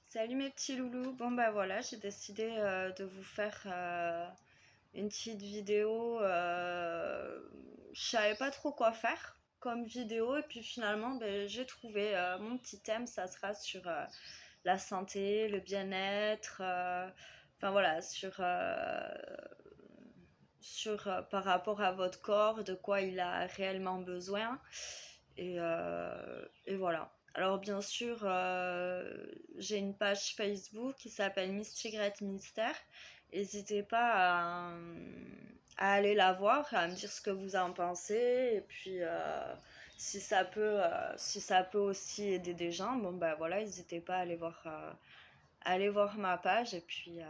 Salut mes petits loulous. Bon bah voilà, j'ai décidé de vous faire une petite vidéo. Je savais pas trop quoi faire comme vidéo et puis finalement j'ai trouvé mon petit thème. Ça sera sur la santé, le bien-être. Enfin voilà, sur par rapport à votre corps, de quoi il a réellement besoin. Et voilà. Alors bien sûr, j'ai une page Facebook qui s'appelle Miss Tigrette Mystère. N'hésitez pas à aller la voir, à me dire ce que vous en pensez. Et puis si ça peut aussi aider des gens, bon ben voilà, n'hésitez pas à aller voir ma page. Et puis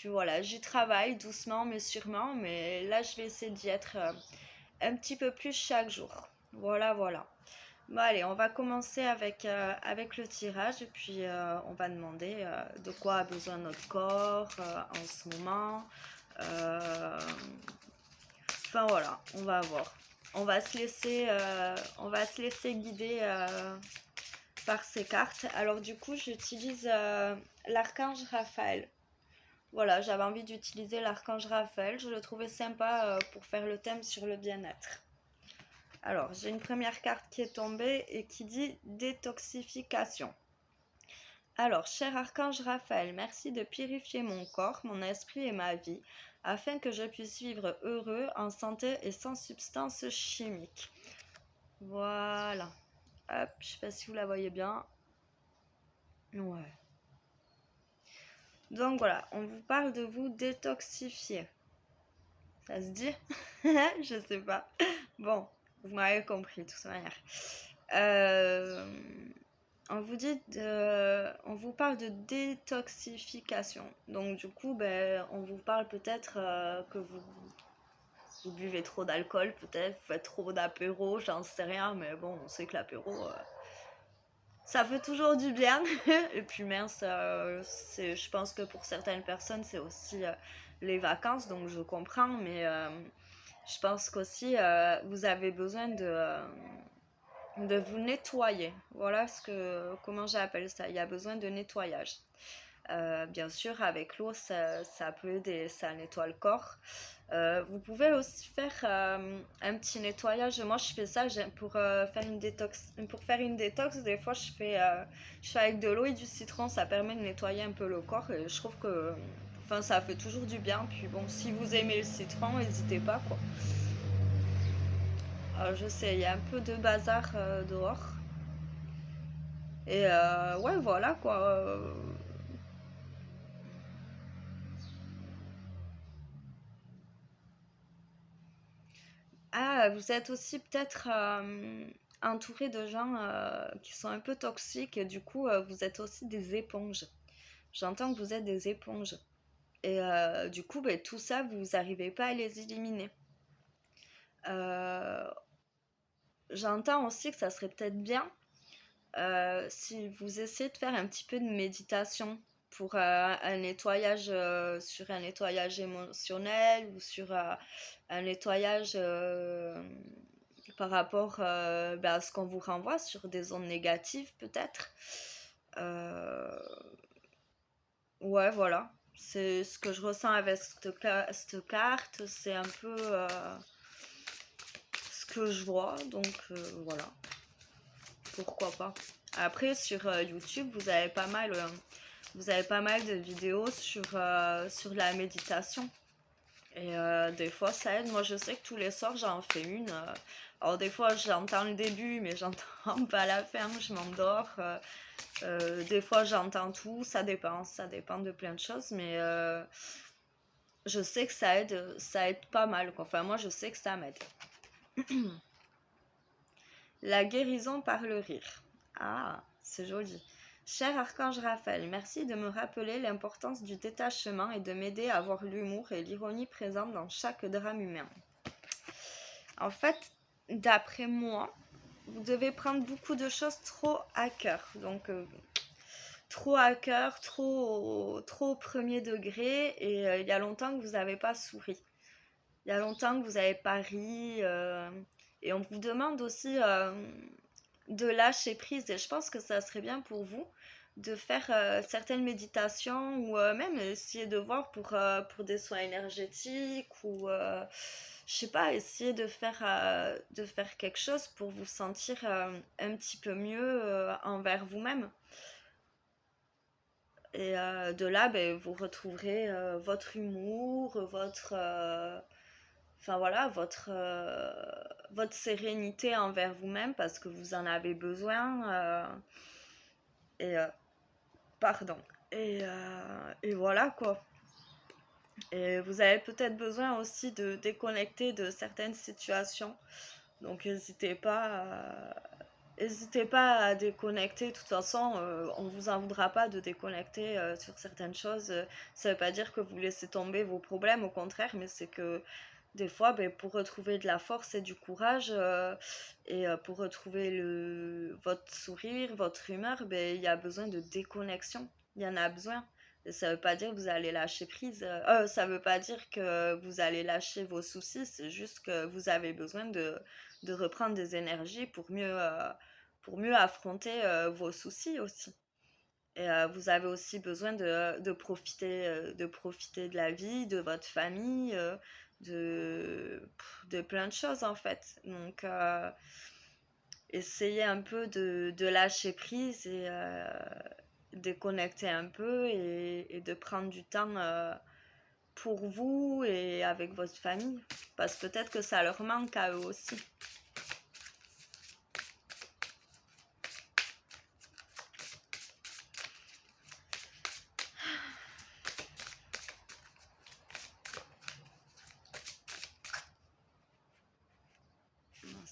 voilà, j'y travaille doucement mais sûrement. Mais là, je vais essayer d'y être un petit peu plus chaque jour. Voilà, voilà. Bon, allez, on va commencer avec le tirage et puis on va demander de quoi a besoin notre corps en ce moment. Euh, enfin voilà, on va voir. On va se laisser guider par ces cartes. Alors du coup, j'utilise l'archange Raphaël. Voilà, j'avais envie d'utiliser l'archange Raphaël. Je le trouvais sympa pour faire le thème sur le bien-être. Alors, j'ai une première carte qui est tombée et qui dit détoxification. Alors, cher archange Raphaël, merci de purifier mon corps, mon esprit et ma vie, afin que je puisse vivre heureux, en santé et sans substances chimiques. Voilà. Hop, je sais pas si vous la voyez bien. Ouais. Donc voilà, on vous parle de vous détoxifier. Ça se dit? Je sais pas. Bon, vous m'avez compris de toute manière. Euh, on vous parle de détoxification. Donc du coup, on vous parle peut-être que vous buvez trop d'alcool, peut-être, vous faites trop d'apéro, j'en sais rien, mais bon, on sait que l'apéro, ça fait toujours du bien. Et puis mince, je pense que pour certaines personnes, c'est aussi les vacances, donc je comprends, mais je pense qu'aussi, vous avez besoin de vous nettoyer. Voilà comment j'appelle ça. Il y a besoin de nettoyage. Bien sûr, avec l'eau, ça peut aider, ça nettoie le corps. Vous pouvez aussi faire un petit nettoyage. Moi, je fais ça pour faire une détox. Pour faire une détox, des fois, je fais avec de l'eau et du citron. Ça permet de nettoyer un peu le corps et je trouve que, enfin, ça fait toujours du bien. Puis bon, si vous aimez le citron, n'hésitez pas, quoi. Je sais, il y a un peu de bazar dehors. Et ouais, voilà quoi. Ah, vous êtes aussi peut-être entouré de gens qui sont un peu toxiques et du coup, vous êtes aussi des éponges. J'entends que vous êtes des éponges. Et du coup, tout ça, vous n'arrivez pas à les éliminer. Euh, J'entends aussi que ça serait peut-être bien si vous essayez de faire un petit peu de méditation pour un nettoyage sur un nettoyage émotionnel ou sur un nettoyage par rapport à ce qu'on vous renvoie sur des ondes négatives peut-être. Euh, ouais, voilà. C'est ce que je ressens avec cette carte. C'est un peu ce que je vois. Donc voilà, pourquoi pas. Après, sur YouTube, vous avez pas mal de vidéos sur la méditation. Et des fois, ça aide. Moi, je sais que tous les soirs, j'en fais une. Alors, des fois, j'entends le début, mais j'entends pas la fin. Je m'endors. Des fois, j'entends tout. Ça dépend de plein de choses. Mais je sais que ça aide pas mal, quoi. Enfin, moi, je sais que ça m'aide. La guérison par le rire. Ah, c'est joli. Cher Archange Raphaël, merci de me rappeler l'importance du détachement et de m'aider à voir l'humour et l'ironie présente dans chaque drame humain. En fait, d'après moi, vous devez prendre beaucoup de choses trop à cœur. Donc, trop à cœur, trop au premier degré. Et il y a longtemps que vous n'avez pas souri. Il y a longtemps que vous n'avez pas ri. Et on vous demande aussi de lâcher prise. Et je pense que ça serait bien pour vous de faire certaines méditations ou même essayer de voir pour des soins énergétiques ou je sais pas, essayer de faire quelque chose pour vous sentir un petit peu mieux envers vous-même. Et de là, ben, vous retrouverez votre humour, enfin voilà, votre sérénité envers vous-même parce que vous en avez besoin. Et pardon. Et voilà quoi. Et vous avez peut-être besoin aussi de déconnecter de certaines situations. Donc n'hésitez pas à déconnecter. De toute façon, on vous en voudra pas de déconnecter sur certaines choses. Ça veut pas dire que vous laissez tomber vos problèmes, au contraire, mais c'est que des fois, ben, pour retrouver de la force et du courage et pour retrouver votre sourire, votre humeur, ben, il y a besoin de déconnexion. Il y en a besoin. Et ça veut pas dire que vous allez lâcher prise. Ça veut pas dire que vous allez lâcher vos soucis. C'est juste que vous avez besoin de reprendre des énergies pour mieux affronter vos soucis aussi. Et vous avez aussi besoin de profiter de la vie, de votre famille, de plein de choses en fait. Donc, essayez un peu de lâcher prise et déconnecter un peu et de prendre du temps pour vous et avec votre famille. Parce que peut-être que ça leur manque à eux aussi.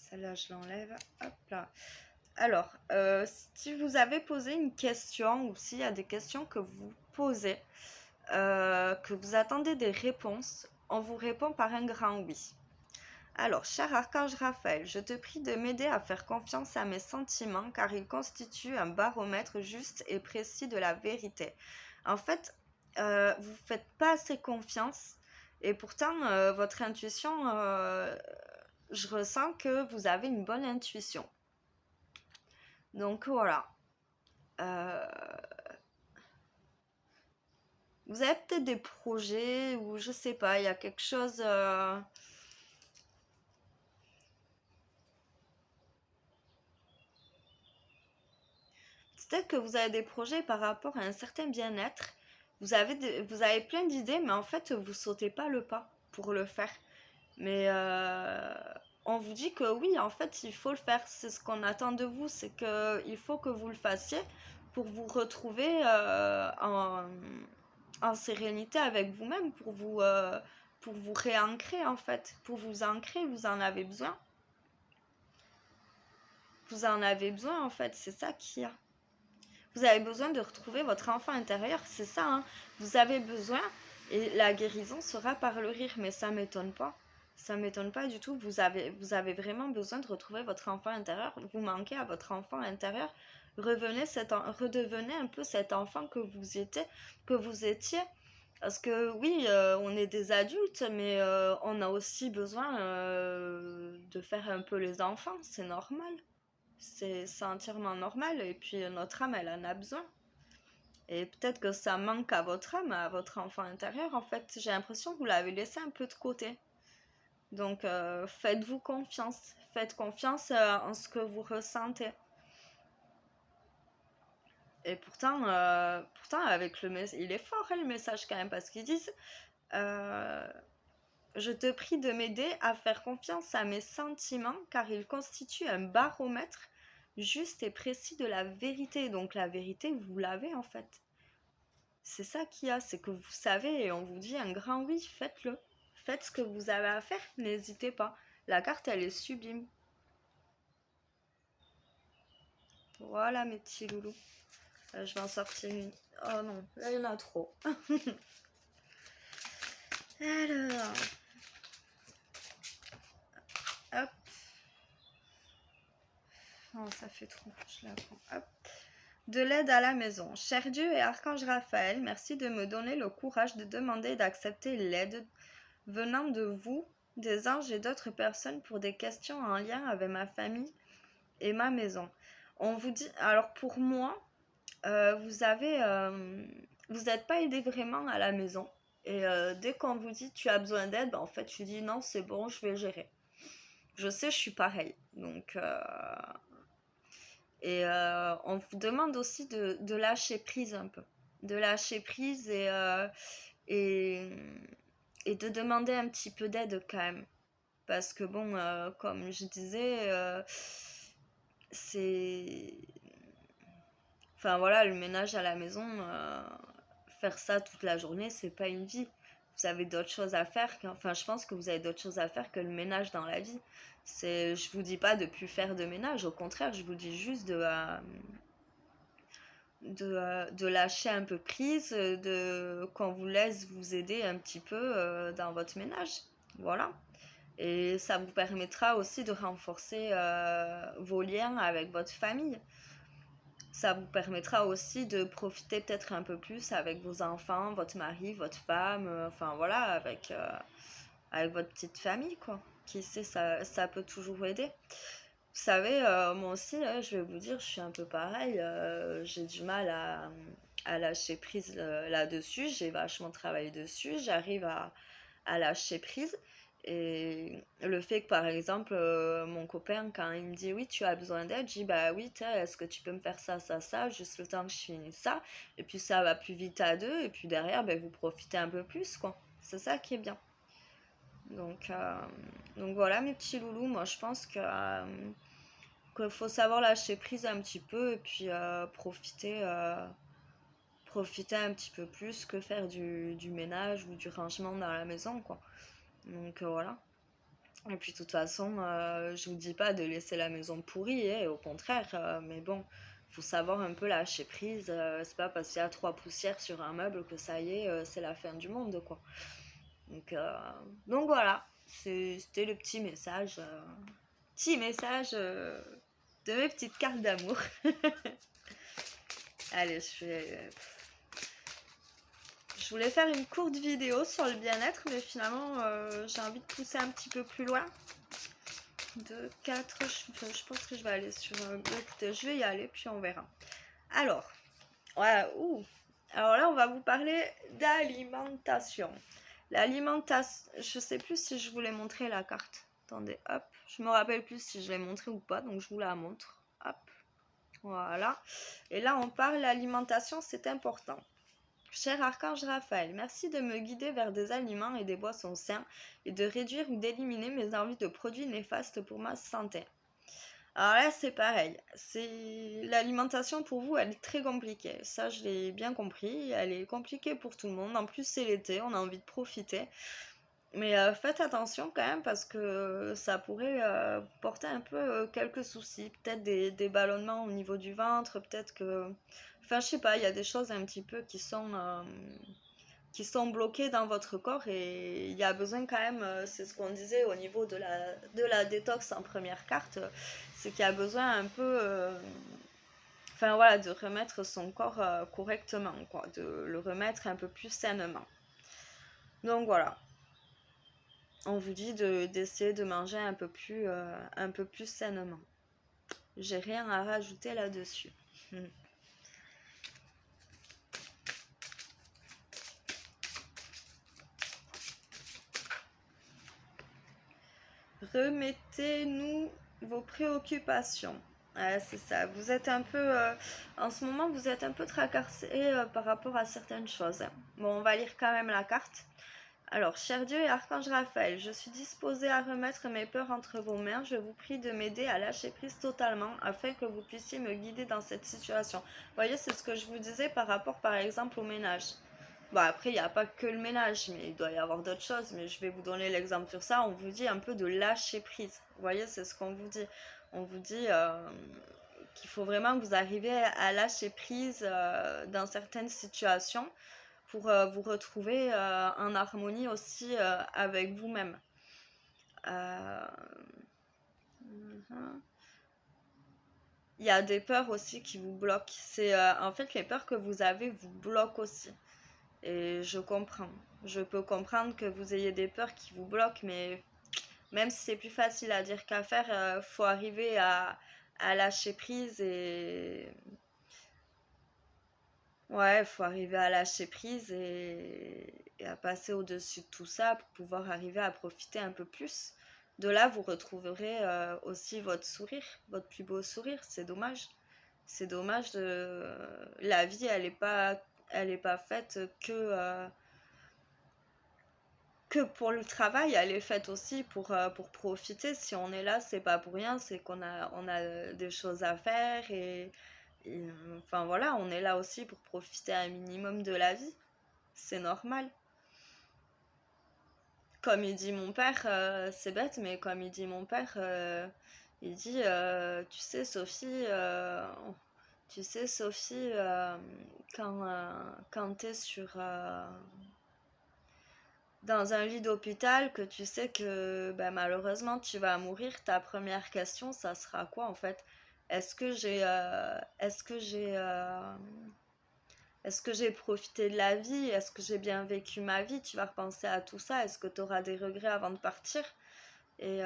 Celle-là, je l'enlève. Hop là. Alors, si vous avez posé une question ou s'il y a des questions que vous posez, que vous attendez des réponses, on vous répond par un grand oui. Alors, cher Archange Raphaël, je te prie de m'aider à faire confiance à mes sentiments car ils constituent un baromètre juste et précis de la vérité. En fait, vous ne faites pas assez confiance et pourtant, votre intuition, je ressens que vous avez une bonne intuition. Donc voilà. Euh, vous avez peut-être des projets ou je sais pas, il y a quelque chose. Peut-être que vous avez des projets par rapport à un certain bien-être. Vous avez plein d'idées, mais en fait, vous sautez pas le pas pour le faire. Mais on vous dit que oui, en fait, il faut le faire. C'est ce qu'on attend de vous, c'est que il faut que vous le fassiez pour vous retrouver en sérénité avec vous-même, pour vous réancrer en fait, pour vous ancrer, vous en avez besoin. Vous en avez besoin en fait, c'est ça qu'il y a. Vous avez besoin de retrouver votre enfant intérieur, c'est ça, hein. Vous avez besoin, et la guérison sera par le rire, mais ça m'étonne pas. Ça m'étonne pas du tout. Vous avez vraiment besoin de retrouver votre enfant intérieur. Vous manquez à votre enfant intérieur. Redevenez un peu cet enfant que vous étiez. Parce que oui, on est des adultes, mais on a aussi besoin de faire un peu les enfants. C'est normal. C'est entièrement normal. Et puis notre âme, elle en a besoin. Et peut-être que ça manque à votre âme, à votre enfant intérieur. En fait, j'ai l'impression que vous l'avez laissé un peu de côté. Donc, faites-vous confiance. Faites confiance en ce que vous ressentez. Et pourtant avec le message, il est fort hein, le message quand même, parce qu'ils disent euh, je te prie de m'aider à faire confiance à mes sentiments, car ils constituent un baromètre juste et précis de la vérité. Donc la vérité, vous l'avez en fait. C'est ça qu'il y a, c'est que vous savez et on vous dit un grand oui, faites-le. Faites ce que vous avez à faire, n'hésitez pas. La carte, elle est sublime. Voilà mes petits loulous. Je vais en sortir une. Oh non, là il y en a trop. Alors, hop. Oh, ça fait trop. Je la prends. Hop. De l'aide à la maison. Cher Dieu et Archange Raphaël, merci de me donner le courage de demander et d'accepter l'aide venant de vous, des anges et d'autres personnes pour des questions en lien avec ma famille et ma maison. On vous dit, alors pour moi, Vous avez, vous n'êtes pas aidé vraiment à la maison. Et dès qu'on vous dit tu as besoin d'aide, bah, en fait tu dis non, c'est bon, je vais gérer. Je sais, je suis pareil. Donc, on vous demande aussi de lâcher prise un peu. De lâcher prise et, et de demander un petit peu d'aide quand même. Parce que bon, comme je disais, c'est... Enfin voilà, le ménage à la maison, faire ça toute la journée, c'est pas une vie. Vous avez d'autres choses à faire. Enfin, je pense que vous avez d'autres choses à faire que le ménage dans la vie. Je vous dis pas de plus faire de ménage, au contraire, je vous dis juste de lâcher un peu prise, qu'on vous laisse vous aider un petit peu dans votre ménage. Voilà. Et ça vous permettra aussi de renforcer vos liens avec votre famille. Ça vous permettra aussi de profiter peut-être un peu plus avec vos enfants, votre mari, votre femme, enfin voilà, avec votre petite famille, quoi. Qui sait, ça peut toujours aider. Vous savez, moi aussi, je vais vous dire, je suis un peu pareil. J'ai du mal à lâcher prise là-dessus. J'ai vachement travaillé dessus. J'arrive à lâcher prise. Et le fait que, par exemple, mon copain, quand il me dit oui, tu as besoin d'aide, je dis bah oui, est-ce que tu peux me faire ça, ça, ça, juste le temps que je finisse ça. Et puis ça va plus vite à deux. Et puis derrière, ben, vous profitez un peu plus, quoi. C'est ça qui est bien. Donc, euh, donc voilà, mes petits loulous, moi je pense qu'il faut savoir lâcher prise un petit peu et puis profiter un petit peu plus que faire du ménage ou du rangement dans la maison, quoi. Donc voilà. Et puis de toute façon, je vous dis pas de laisser la maison pourrie, au contraire, mais bon, faut savoir un peu lâcher prise. C'est pas parce qu'il y a trois poussières sur un meuble que ça y est, c'est la fin du monde, quoi. Donc, euh, donc voilà, c'était le petit message de mes petites cartes d'amour. Allez, je voulais faire une courte vidéo sur le bien-être, mais finalement, j'ai envie de pousser un petit peu plus loin. 2, 4, je pense que je vais aller sur... écoutez, je vais y aller, puis on verra. Alors, voilà, alors là, on va vous parler d'alimentation. L'alimentation, je sais plus si je voulais montrer la carte. Attendez, hop, je me rappelle plus si je l'ai montrée ou pas, donc je vous la montre. Hop, voilà. Et là, on parle l'alimentation, c'est important. Cher Archange Raphaël, merci de me guider vers des aliments et des boissons sains et de réduire ou d'éliminer mes envies de produits néfastes pour ma santé. Alors là, c'est pareil. L'alimentation pour vous, elle est très compliquée. Ça, je l'ai bien compris. Elle est compliquée pour tout le monde. En plus, c'est l'été, on a envie de profiter. Mais faites attention quand même parce que ça pourrait vous porter un peu quelques soucis. Peut-être des ballonnements au niveau du ventre, peut-être que... Enfin, je sais pas, il y a des choses un petit peu qui sont bloquées dans votre corps et il y a besoin quand même, c'est ce qu'on disait au niveau de la détox en première carte, c'est qu'il y a besoin un peu... Enfin voilà, de remettre son corps correctement, quoi, de le remettre un peu plus sainement. Donc voilà, on vous dit d'essayer de manger un peu plus sainement. J'ai rien à rajouter là-dessus. Remettez-nous vos préoccupations. C'est ça. Vous êtes un peu, en ce moment, vous êtes un peu tracassé par rapport à certaines choses. Bon, on va lire quand même la carte. Alors, cher Dieu et Archange Raphaël, je suis disposée à remettre mes peurs entre vos mains. Je vous prie de m'aider à lâcher prise totalement afin que vous puissiez me guider dans cette situation. Vous voyez, c'est ce que je vous disais par rapport, par exemple, au ménage. Bon, après, il n'y a pas que le ménage, mais il doit y avoir d'autres choses. Mais je vais vous donner l'exemple sur ça. On vous dit un peu de lâcher prise. Vous voyez, c'est ce qu'on vous dit. On vous dit qu'il faut vraiment que vous arriviez à lâcher prise dans certaines situations pour vous retrouver en harmonie aussi avec vous-même. Euh, Il y a des peurs aussi qui vous bloquent. C'est en fait les peurs que vous avez vous bloquent aussi. Et je comprends. Je peux comprendre que vous ayez des peurs qui vous bloquent, mais même si c'est plus facile à dire qu'à faire, faut arriver à lâcher prise Ouais, il faut arriver à lâcher prise et à passer au-dessus de tout ça pour pouvoir arriver à profiter un peu plus. De là, vous retrouverez aussi votre sourire, votre plus beau sourire. C'est dommage. C'est dommage de... La vie, elle est pas faite que pour le travail, elle est faite aussi pour profiter. Si on est là, c'est pas pour rien, c'est on a des choses à faire enfin voilà, on est là aussi pour profiter un minimum de la vie. C'est normal. Comme il dit mon père, c'est bête, mais comme il dit mon père, il dit, tu sais Sophie, quand t'es dans un lit d'hôpital, que tu sais que ben, malheureusement tu vas mourir, ta première question, ça sera quoi en fait? Est-ce que j'ai profité de la vie? Est-ce que j'ai bien vécu ma vie? Tu vas repenser à tout ça. Est-ce que tu auras des regrets avant de partir? Et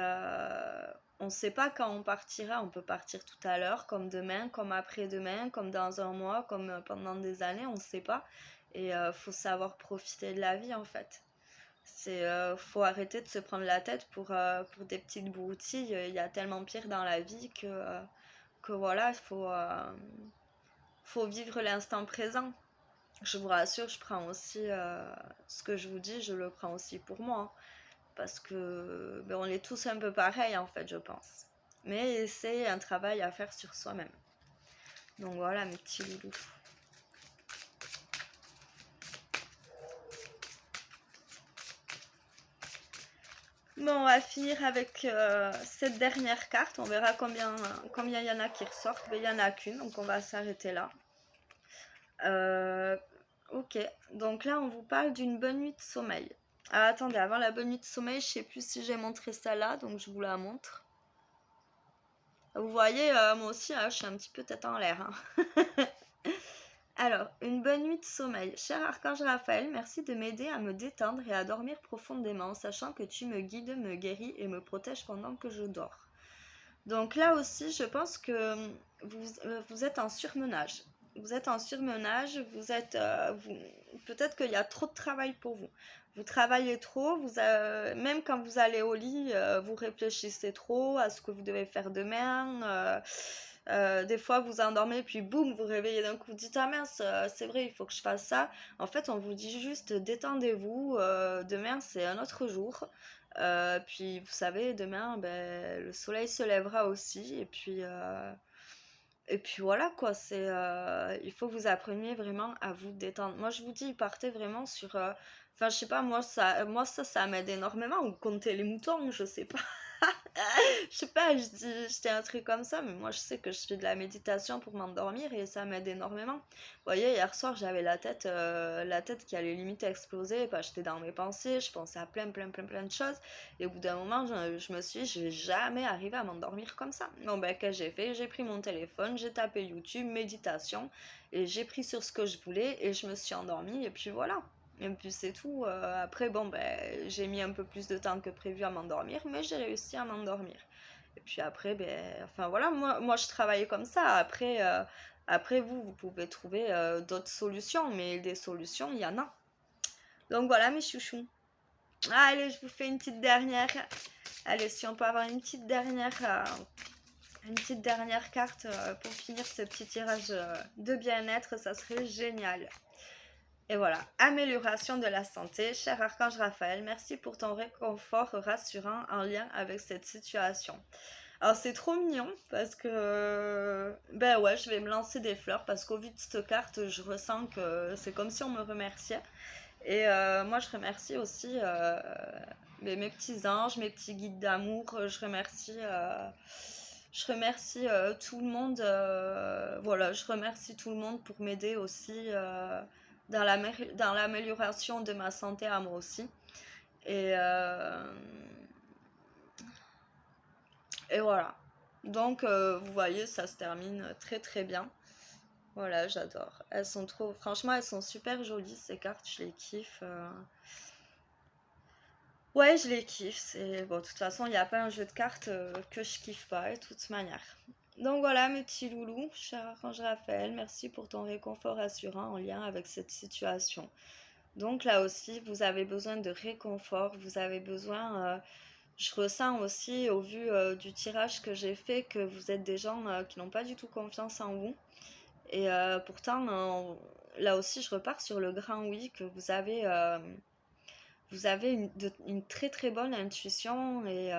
on ne sait pas quand on partira. On peut partir tout à l'heure, comme demain, comme après-demain, comme dans un mois, comme pendant des années. On ne sait pas. Et faut savoir profiter de la vie en fait. Faut arrêter de se prendre la tête pour des petites broutilles. Il y a tellement pire dans la vie que voilà, faut vivre l'instant présent. Je vous rassure, je prends aussi ce que je vous dis, je le prends aussi pour moi, hein, parce que ben, on est tous un peu pareils en fait, je pense. Mais c'est un travail à faire sur soi-même. Donc voilà mes petits loulous. Bon, on va finir avec cette dernière carte. On verra combien il y en a qui ressortent. Mais il n'y en a qu'une, donc on va s'arrêter là. Euh, ok, donc là on vous parle d'une bonne nuit de sommeil. Ah, attendez, avant la bonne nuit de sommeil, je sais plus si j'ai montré ça là, donc je vous la montre. Vous voyez, moi aussi, je suis un petit peu tête en l'air, hein. Alors, une bonne nuit de sommeil. Cher Archange Raphaël, merci de m'aider à me détendre et à dormir profondément, sachant que tu me guides, me guéris et me protèges pendant que je dors. Donc là aussi, je pense que vous êtes en surmenage. Vous êtes en surmenage, peut-être qu'il y a trop de travail pour vous. Vous travaillez trop, même quand vous allez au lit, vous réfléchissez trop à ce que vous devez faire demain. Des fois, vous endormez, puis boum, vous réveillez d'un coup, vous dites ah mince, c'est vrai, il faut que je fasse ça. En fait, on vous dit juste détendez-vous, demain c'est un autre jour. Puis vous savez, demain, ben, le soleil se lèvera aussi. Et puis voilà quoi, il faut que vous appreniez vraiment à vous détendre. Moi je vous dis, partez vraiment sur... Enfin je sais pas, ça m'aide énormément. Ou compter les moutons, je sais pas. Je sais pas, je dis un truc comme ça, mais moi je sais que je fais de la méditation pour m'endormir et ça m'aide énormément. Vous voyez, hier soir j'avais la tête qui allait limite exploser, j'étais dans mes pensées, je pensais à plein de choses. Et au bout d'un moment, je me suis dit, je vais jamais arriver à m'endormir comme ça. Donc ben, qu'est-ce que j'ai fait? J'ai pris mon téléphone, j'ai tapé YouTube, méditation, et j'ai pris sur ce que je voulais et je me suis endormie et puis voilà. Et puis c'est tout. Après, bon, ben, j'ai mis un peu plus de temps que prévu à m'endormir, mais j'ai réussi à m'endormir. Et puis après, ben, enfin voilà, moi je travaille comme ça. Après vous pouvez trouver d'autres solutions, mais des solutions, il y en a. Donc voilà mes chouchous. Allez, je vous fais une petite dernière. Allez, si on peut avoir une petite dernière carte pour finir ce petit tirage de bien-être, ça serait génial. Et voilà, amélioration de la santé. Cher Archange Raphaël, merci pour ton réconfort rassurant en lien avec cette situation. Alors c'est trop mignon parce que ben ouais, je vais me lancer des fleurs parce qu'au vu de cette carte, je ressens que c'est comme si on me remerciait. Et moi je remercie aussi mes petits anges, mes petits guides d'amour. Je remercie tout le monde. Voilà, je remercie tout le monde pour m'aider aussi dans l'amélioration de ma santé à moi aussi. Et, euh, et voilà. Donc, vous voyez, ça se termine très très bien. Voilà, j'adore. Franchement, elles sont super jolies ces cartes, je les kiffe. Ouais, je les kiffe. Bon, de toute façon, il n'y a pas un jeu de cartes que je kiffe pas, de toute manière. Donc voilà mes petits loulous, cher Archange Raphaël, merci pour ton réconfort rassurant en lien avec cette situation. Donc là aussi, vous avez besoin de réconfort, vous avez besoin, je ressens aussi au vu du tirage que j'ai fait que vous êtes des gens qui n'ont pas du tout confiance en vous. Et pourtant, là aussi, je repars sur le grand oui, que vous avez une très très bonne intuition et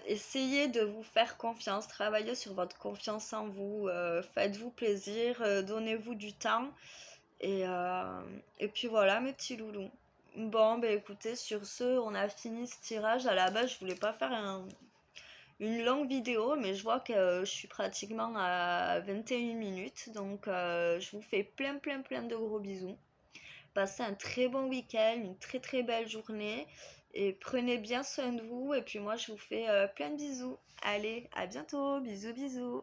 essayez de vous faire confiance, travaillez sur votre confiance en vous, faites-vous plaisir, donnez-vous du temps. Et, euh, et puis voilà, mes petits loulous. Bon, ben écoutez, sur ce, on a fini ce tirage. À la base, je voulais pas faire une longue vidéo, mais je vois que je suis pratiquement à 21 minutes. Donc, je vous fais plein, plein, plein de gros bisous. Passez un très bon week-end, une très, très belle journée. Et prenez bien soin de vous. Et puis moi, je vous fais plein de bisous. Allez, à bientôt. Bisous, bisous.